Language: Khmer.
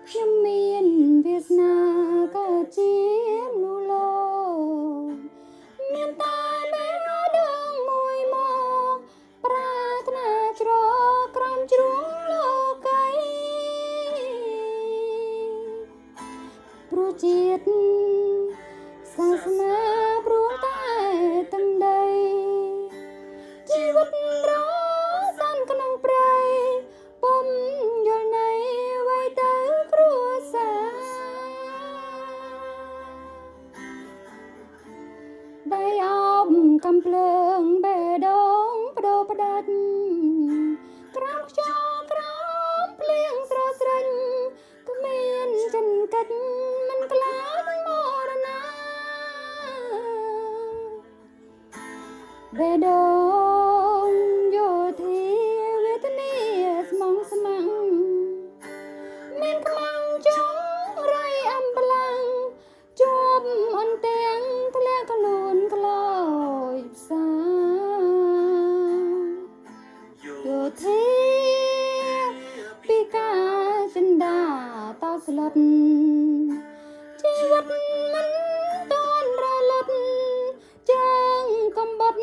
ខ្ញុំមានវាសនាក៏ជាមនុស្សលោកមានតែមេដឹងមួយមកប្រាថ្នាច្រកក្រំជ្រួងលោកីព្រោះជាតិសាសនាព្រោះតែទាំងដីជីវិតរសានក្នុងព្រៃពុំយល់នៃអ្វីទៅគ្រួសារដៃអបកំភ្លើងបេះដូងបដូរផ្ដាច់ក្រោមខ្យល់ក្រោមភ្លៀងស្រស់ស្រាញ់គ្មានចិនកិច្ចមិនខ្លាចមរណាបេះដូងយោធាវេទនាស្មងស្មាំងមានខ្មាំងចង់រៃអំបលាំងជាប់អន្ទាំងធ្លាក់ខ្លួនក្លោយផ្សាយោធាពីការចិន្តាតោស្លុតជីវិតមិនតន់រលត់ជើងកំបុត